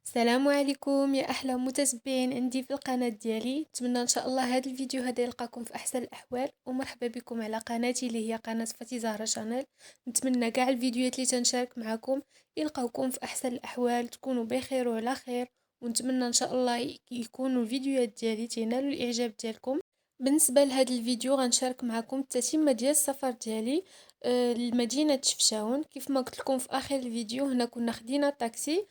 السلام عليكم يا احلى متتبعين عندي في القناه ديالي. نتمنى ان شاء الله هذا الفيديو هذا يلقاكم في احسن الاحوال، ومرحبا بكم على قناتي اللي هي قناه فتي زهره شانيل. نتمنى كاع الفيديوهات اللي تنشارك معكم يلقاوكم في احسن الاحوال، تكونوا بخير وعلى خير. ونتمنى ان شاء الله يكونوا الفيديوهات ديالي تينالوا الاعجاب ديالكم. بالنسبه لهذا الفيديو غنشارك معكم التتمه ديال السفر ديالي لمدينه شفشاون. كيف ما قلت لكم في اخر الفيديو، هنا كنا خدينا طاكسي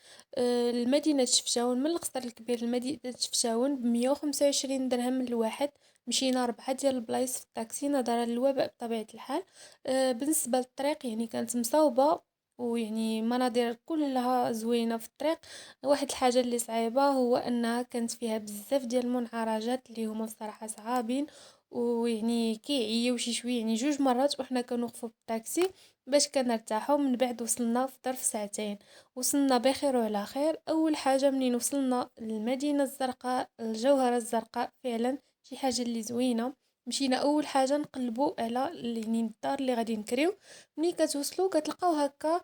لمدينة شفشاون من القصر الكبير لمدينة شفشاون ب125 درهم الواحد. مشينا 4 ديال البلايص في الطاكسي نظرا للوباء بطبيعة الحال. بالنسبة للطريق يعني كانت مصاوبة، ويعني مناظر كلها زوينة في الطريق. واحد الحاجة اللي صعيبة هو انها كانت فيها بزاف ديال المنعرجات اللي هما بصراحة صعابين، ويعني كيعيو شي شويه. يعني جوج مرات وحنا كنوقفوا بالطاكسي باش كنرتاحوا. من بعد وصلنا في ظرف ساعتين، وصلنا بخير وعلى خير. اول حاجه منين وصلنا للمدينه الزرقاء، الجوهره الزرقاء، فعلا شي حاجه اللي زوينه. مشينا اول حاجه نقلبوا على يعني الدار اللي غادي نكريو. ملي كتوصلوا كتلقاو هكا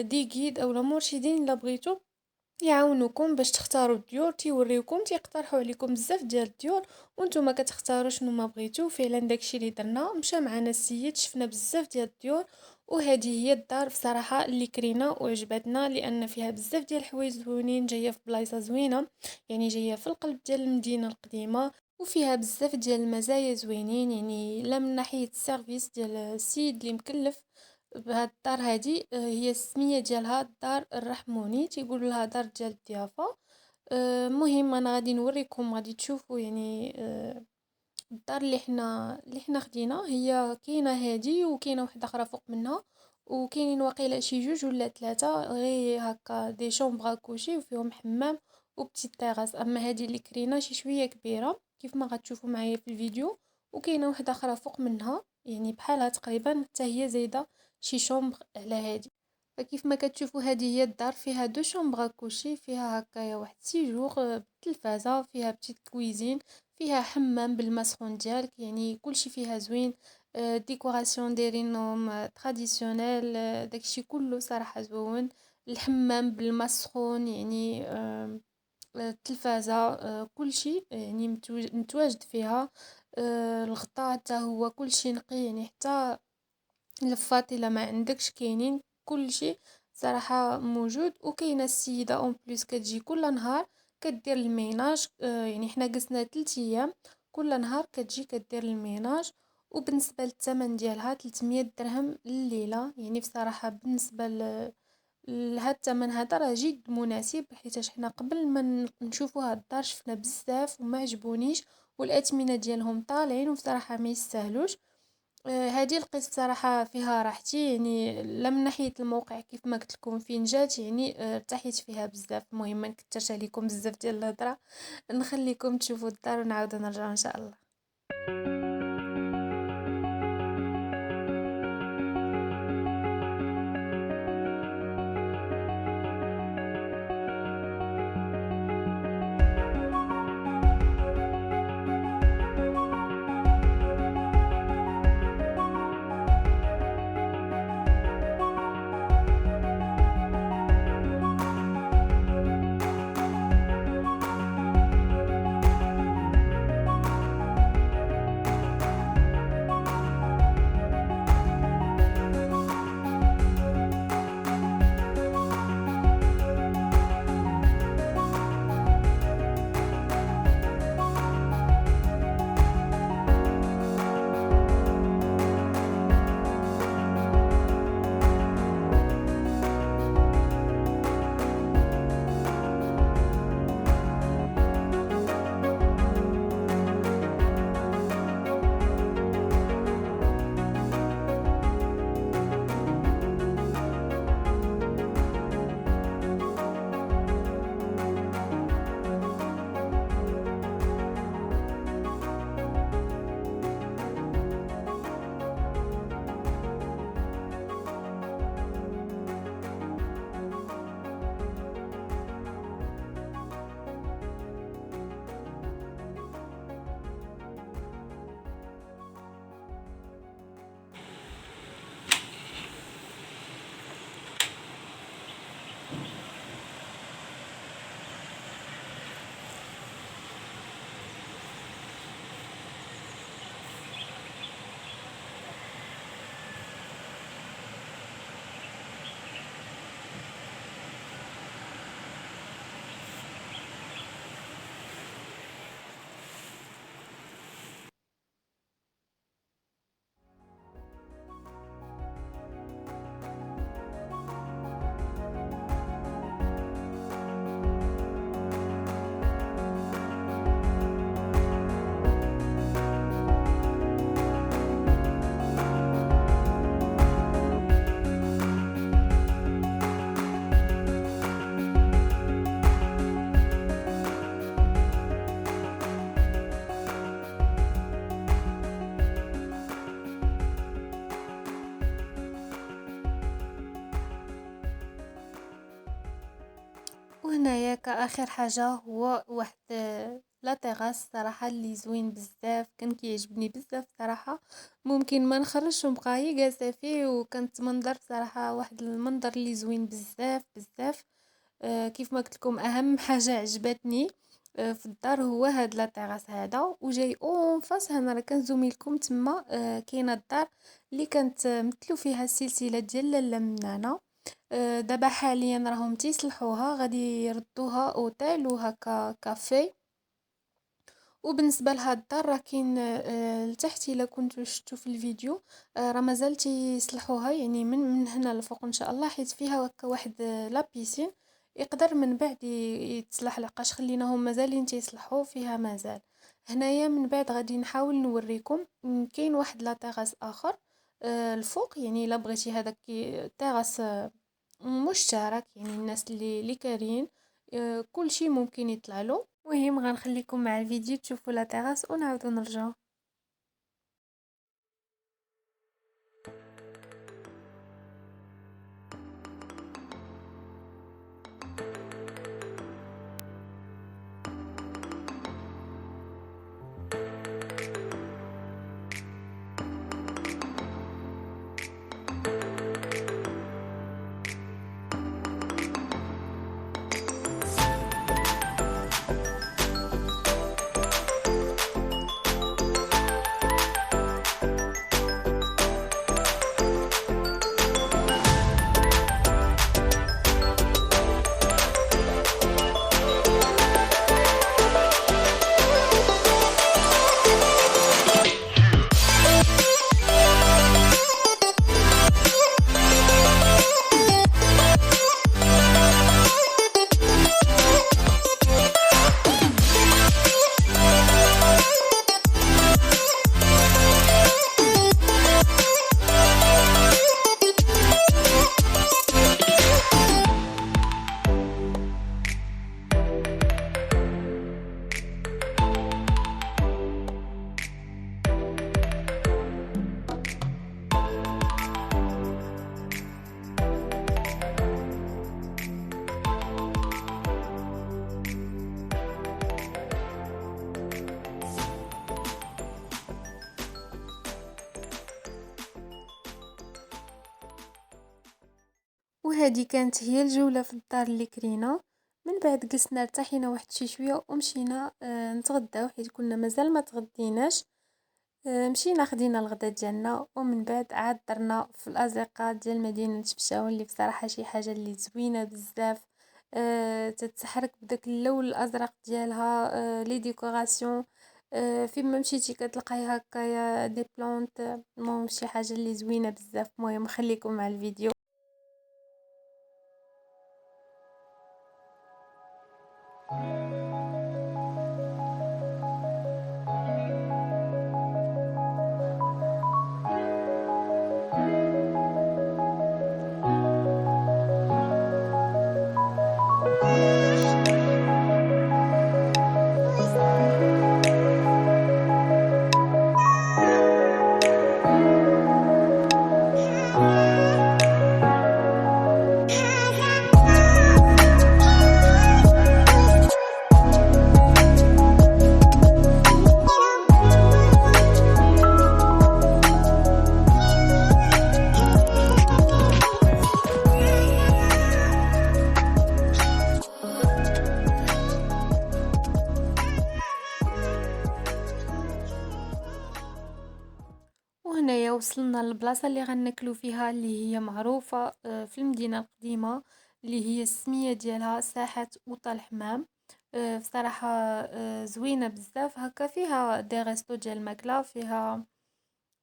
دي غيد اولا مرشدين الا بغيتو يعاونوكم باش تختاروا الديور، تيوريوكم تيقترحوا عليكم بزاف ديال الديور، وانتم كتختاروا شنو ما بغيتو. فعلا داكشي اللي درنا، مشى معنا السيد شفنا بزاف ديال الديور. وهذه هي الدار بصراحه اللي كرينا وعجبتنا، لان فيها بزاف ديال الحوايج زوينين، جايه في بلايصه زوينه، يعني جايه في القلب ديال المدينه القديمه. وفيها بزاف ديال المزايا زوينين، يعني لا من ناحيه السيرفيس ديال السيد اللي مكلف بهاد الدار هادي. هي السميه ديالها الدار الرحموني، تيقولوا لها دار ديال الضيافه. مهم انا غادي نوريكم، غادي تشوفوا يعني الدار اللي حنا خدينا. هي كاينه هادي وكاينه واحده اخرى فوق منها، وكاينين واقيلا شي جوج ولا ثلاثه غير هكا دي شومبر كوشي وفيهم حمام وبتي تيغاس. اما هادي اللي كرينا شي شويه كبيره كيف ما غتشوفوا معايا في الفيديو، وكاينه واحده اخرى فوق منها يعني بحالها تقريبا حتى هي زايده شي شومبر على هادي. فكيف ما كتشوفوا هذه هي الدار، فيها دو شومبر كوشي، فيها هكايا واحد سيجور بالتلفازه، فيها بتيت كويزين، فيها حمام بالما سخون ديالك، يعني كلشي فيها زوين. ديكوراسيون دايرينهم تراديسيونيل، داكشي كله صراحه زوين. الحمام بالما سخون يعني التلفازه، كلشي يعني متواجد فيها. الغطاء حتى هو كلشي نقي، يعني حتى الفاط الا ما عندكش كاينين كلشي صراحة موجود. وكاينه السيدة اون بليس كتجي كل نهار كدير الميناج. يعني حنا قسنا 3 ايام، كل نهار كتجي كدير الميناج. وبالنسبة للثمن ديالها 300 درهم لليلة، يعني بصراحة بالنسبة لهاد الثمن هذا راه جد مناسب، حيت حنا قبل ما نشوفوا هاد الدار شفنا بزاف وما عجبونيش، والاثمنه ديالهم طالعين وبصراحه ما يستاهلوش. هذه لقيت بصراحة فيها راحتي، يعني لا من ناحية الموقع كيف ما قلت لكم فين جات، يعني ارتحيت فيها بزاف. المهم ما نكثرش عليكم بزاف ديال الهضره، نخليكم تشوفوا الدار ونعاودوا نرجعوا ان شاء الله. وهنايا كآخر حاجة هو واحد لا تيغاس صراحة اللي زوين بزاف، كان كيعجبني بزاف صراحة. ممكن ما نخرجش ونبقى غير جالسة فيه، وكانت منظر صراحة واحد المنظر اللي زوين بزاف بزاف. كيف ما قلت لكم اهم حاجه عجبتني في الدار هو هاد لا تيراس هذا، وجاي اون فاس هنا راه كنزومي لكم تما كاينه الدار اللي كانت مثلوا فيها السلسله ديال لاله منانه. دابا حاليا راهم تيصلحوها، غادي يردوها اوتيل وهكا كافي. وبالنسبه لهاد الدار راه كاين لتحت الا كنتو شفتو في الفيديو، راه مازال تيصلحوها، يعني من هنا لفوق ان شاء الله، حيت فيها هكا واحد لا بيسين يقدر من بعد يتصلح، لقاش خليناهم مازالين تيصلحوا فيها مازال. هنايا من بعد غادي نحاول نوريكم. كاين واحد لا تيراس اخر الفوق، يعني الا بغيتي هذاك تيراس مشترك، يعني الناس اللي كارين كل شيء ممكن يطلع له. مهم غنخليكم مع الفيديو تشوفوا لا تيراس ونعاودو نرجعو. وهذه كانت هي الجولة في الدار اللي كرينا. من بعد جلسنا ارتحينا واحد شي شويه ومشينا نتغداو، حيت كنا مازال ما تغديناش. مشينا خدينا الغدا ديالنا، ومن بعد عاد درنا في الازقه ديال مدينه شفشاون، اللي بصراحه شي حاجه اللي زوينه بزاف. تتحرك بداك اللون الازرق ديالها، لي ديكوراسيون. فين ما مشيتي كتلقاي هكايا دي بلانت. المهم شي حاجه اللي زوينه بزاف. المهم خليكم مع الفيديو. وهنايا وصلنا للبلاصة اللي غناكلو فيها، اللي هي معروفة في المدينة القديمة، اللي هي السمية ديالها ساحة وطا الحمام. بصراحة زوينة بزاف، هكا فيها دي ريستو ديال الماكلة، فيها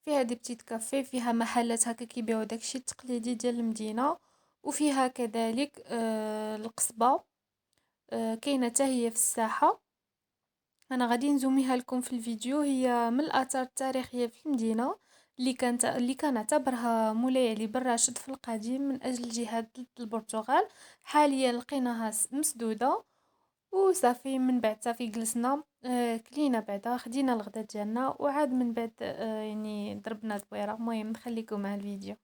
دي بتيت كافي، فيها محلات هكا كيبيعوا داكشي التقليدي ديال المدينة. وفيها كذلك القصبة كاينة حتى هي في الساحة. انا غادي نزوميها لكم في الفيديو. هي من الاثار التاريخيه في المدينه، اللي كان اعتبرها مولاي علي بن راشد في القديم من اجل الجهاد ضد البرتغال. حاليا لقيناها مسدوده. وصافي من بعد صافي جلسنا كلينا بعدا، خدينا الغدا ديالنا، وعاد من بعد يعني ضربنا زويره. المهم نخليكم مع الفيديو.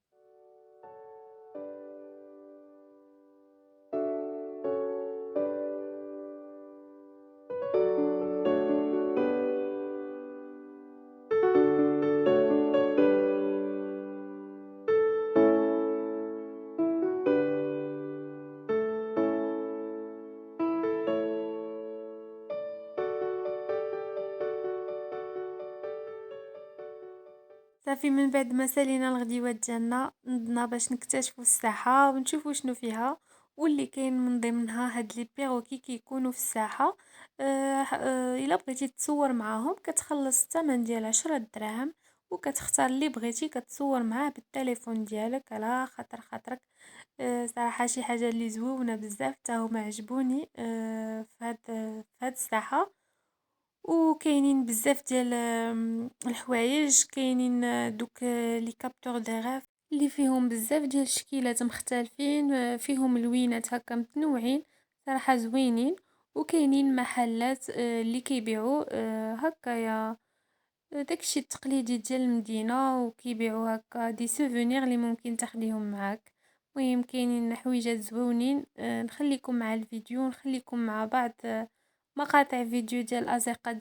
صافي من بعد ما سالينا الغديوات ديالنا نضنا باش نكتشفوا الساحة ونشوفوا شنو فيها، واللي كاين من ضمنها هاد لي بيروكي كيكونوا في الساحة. الا بغيتي تصور معاهم كتخلص الثمن ديال 10 دراهم، وكتختار اللي بغيتي كتصور معاه بالتليفون ديالك على خاطر خاطرك. صراحة شي حاجة اللي زوينة بزاف حتى هما عجبوني في هاد الساحة. وكاينين بزاف ديال الحوايج، كاينين دوك لي كابتور دي غاف اللي فيهم بزاف ديال الشكيلات مختلفين، فيهم لوينات هكا متنوعين، صراحة زوينين. وكاينين محلات اللي كيبيعوا هكايا داكشي التقليدي ديال المدينة، وكيبيعوا هكا دي سوفونير اللي ممكن تاخديهم معاك. المهم كاينين حويجات زوينين. نخليكم مع الفيديو، نخليكم مع بعض مقاطع فيديو ديال الأزقة.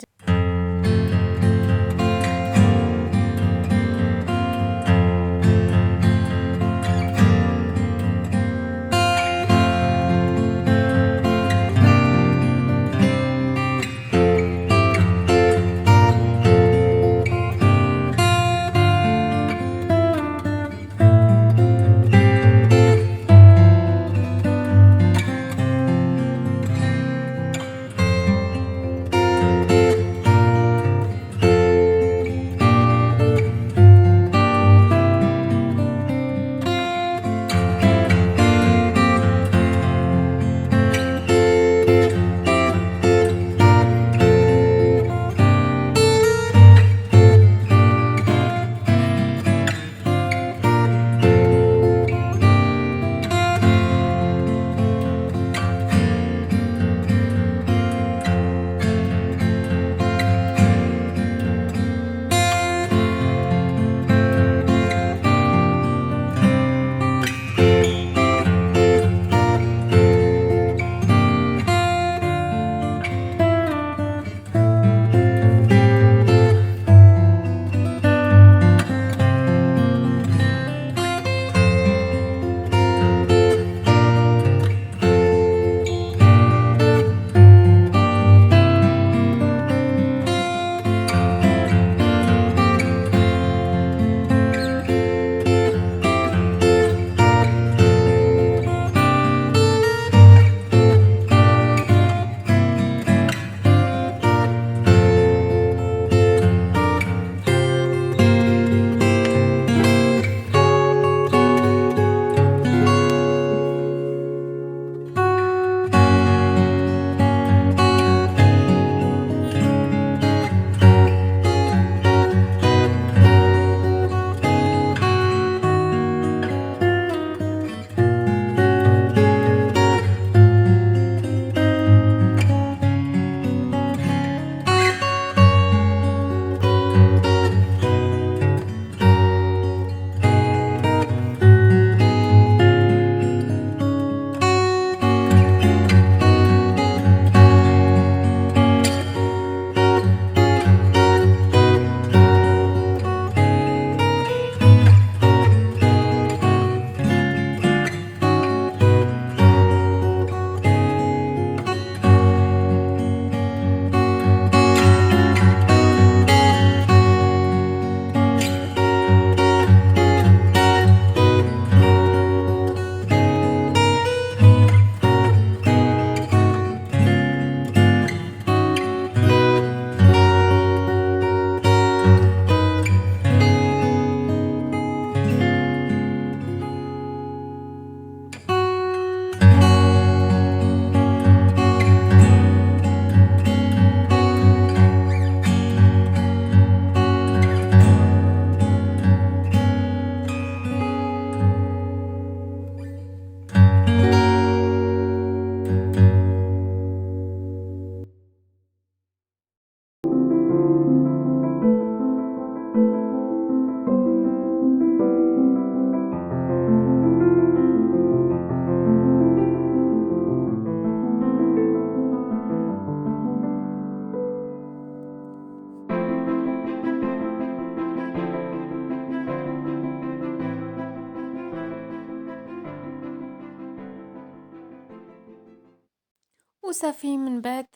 وصافي من بعد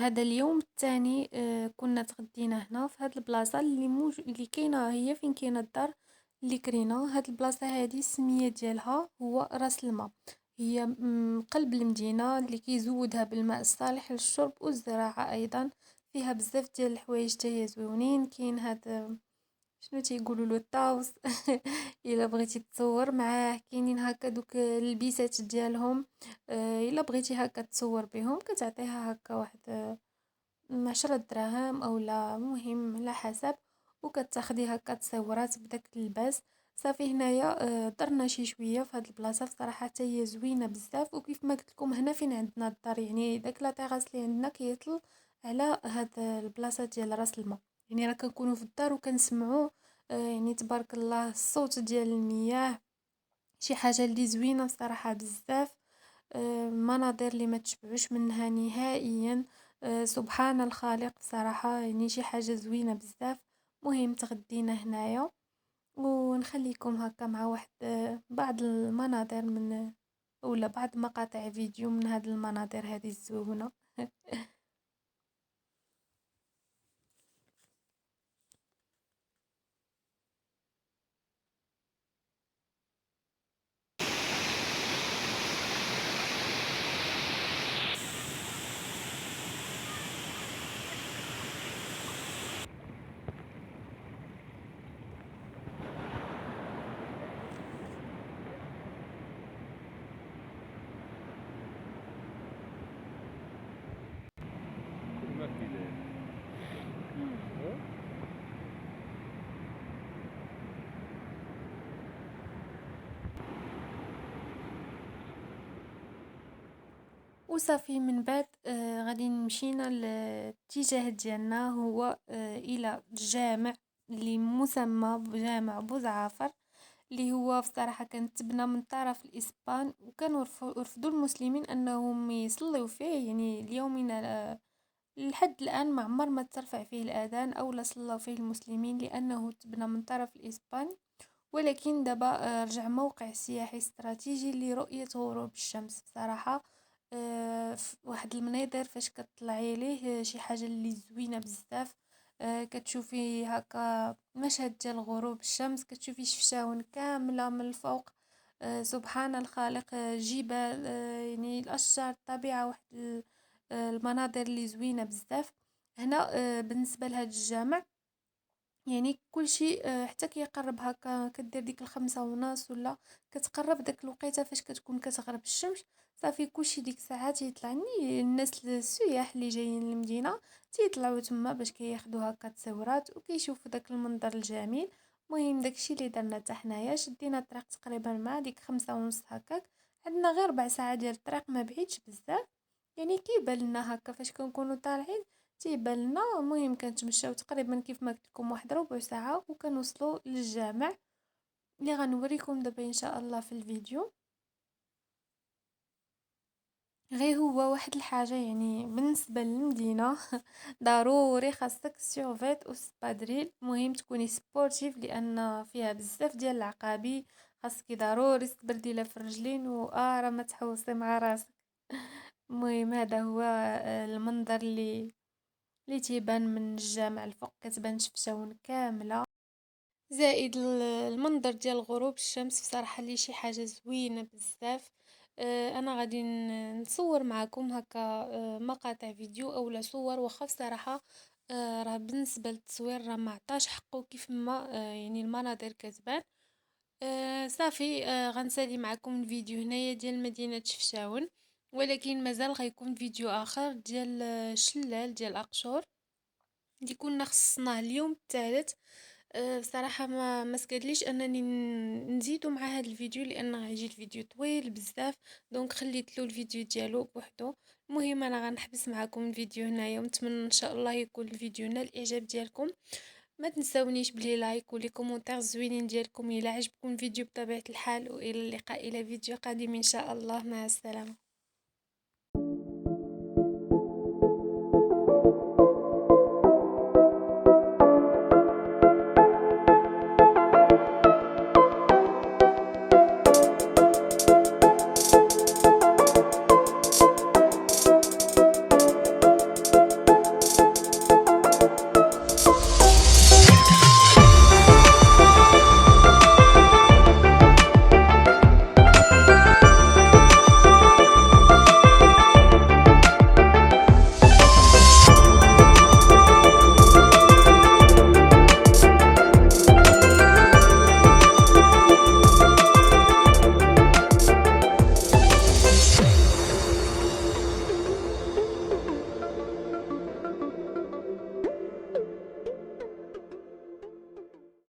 هذا اليوم الثاني كنا تغدينا هنا في هاد البلاصه اللي كاينه، هي فين كاينه الدار اللي كرينا. هاد البلاصه هادي السميه ديالها هو راس الماء. هي قلب المدينه اللي كيزودها بالماء الصالح للشرب والزراعه ايضا. فيها بزاف ديال الحوايج تاهي زوينين. كاين هاد شنو تيقولوا له الطاوس الا بغيتي تصور معاه. كاينين هكا دوك البيسات ديالهم. الا بغيتي هكا تصور بهم كتعطيها هكا واحد 10 دراهم او لا، مهم على حسب. وكتاخدي هكا تصورات بداك اللباس. صافي هنايا درنا شي شويه في هاد البلاصه بصراحه حتى هي زوينه بزاف. وكيف ما قلت لكم هنا فين عندنا الدار، يعني داك لا تيراس اللي عندنا كيطل على هاد البلاصه ديال راس الماء. يعني راه كنكونوا في الدار وكنسمعوا يعني تبارك الله الصوت ديال المياه. شي حاجه اللي زوينه بصراحه بزاف. مناظر اللي ما تشبعوش منها نهائيا. سبحان الخالق بصراحة، يعني شي حاجة زوينة بزاف. مهم تغدينا هنايا ونخليكم هكا مع واحد بعض المناظر من ولا بعض مقاطع فيديو من هاد المناظر هذه الزوينة. وصافي من بعد غادي مشينا الاتجاه ديالنا هو الى الجامع اللي مسمى بجامع بوزعافر، اللي هو بصراحة كان تبنى من طرف الإسبان. وكانوا رفضوا المسلمين أنهم يصلوا فيه، يعني اليومنا لحد الآن ما عمر ما ترفع فيه الأذان أو لا صلى فيه المسلمين لأنه تبنى من طرف الإسبان. ولكن دابا رجع موقع سياحي استراتيجي لرؤية غروب الشمس بصراحة. واحد المناظر فاش كتطلعي ليه شي حاجة اللي زوينة بزاف. كتشوفي هكا مشهد ديال غروب الشمس، كتشوفي شفشاون كاملة من الفوق. سبحان الخالق. جبال، يعني الأشجار، الطبيعة، واحد المناظر اللي زوينة بزاف. هنا بالنسبة لهاد الجامع يعني كل شيء حتى كيقرب هكا كدير ديك ال5:30 ولا كتقرب داك الوقيته فاش كتكون كتغرب الشمس. صافي كلشي ديك الساعات تيطلع الناس السياح اللي جايين للمدينه تيطلعوا تما باش كياخدوا هكا تصورات وكيشوفوا داك المنظر الجميل. المهم داكشي اللي درنا حتى حنايا، شدينا الطريق تقريبا مع ديك 5:30 هكاك. عندنا غير 4 ساعات ديال الطريق، ما بعيدش بزاف. يعني كيبان لنا هكا فاش كنكونوا طالعين تيبان لنا. المهم كنتمشاو تقريبا كيف ما قلت لكم واحد ربع ساعه وكنوصلوا للجامع اللي غنوريكم دابا ان شاء الله في الفيديو. غير هو واحد الحاجه يعني بالنسبه للمدينه ضروري خاصك سيرفيت وسبادريل. مهم تكوني سبورتيف لان فيها بزاف ديال العقابي. خاصك ضروري تبردي لها في الرجلين راه ما تحوسي مع راسك. المهم هذا هو المنظر اللي تيبان من الجامع الفوق، كتبان شفشاون كامله. زائد المنظر ديال غروب الشمس بصراحة اللي شي حاجة زوينة بزاف. انا غادي نصور معكم هكا مقاطع فيديو اولا صور، واخا بصراحة راه بالنسبة للتصوير راه ما عطاش حقه كيف ما يعني المناظر كتبان. صافي غنسالي معكم الفيديو هنايا ديال مدينة شفشاون. ولكن مازال غيكون فيديو اخر ديال شلال ديال اقشور اللي كنا خصصناه اليوم الثالث. بصراحة ما سكتليش انني نزيدو مع هذا الفيديو لان غيجي الفيديو طويل بزاف. دونك خليت له الفيديو ديالو بوحدو. المهم انا غنحبس معكم الفيديو هنايا ونتمنى ان شاء الله يكون الفيديو نال الاعجاب ديالكم. ما تنساونيش بلي لايك ولي كومونتير زوينين ديالكم الى عجبكم الفيديو بطبيعة الحال. والى اللقاء الى فيديو قادم ان شاء الله، مع السلامة.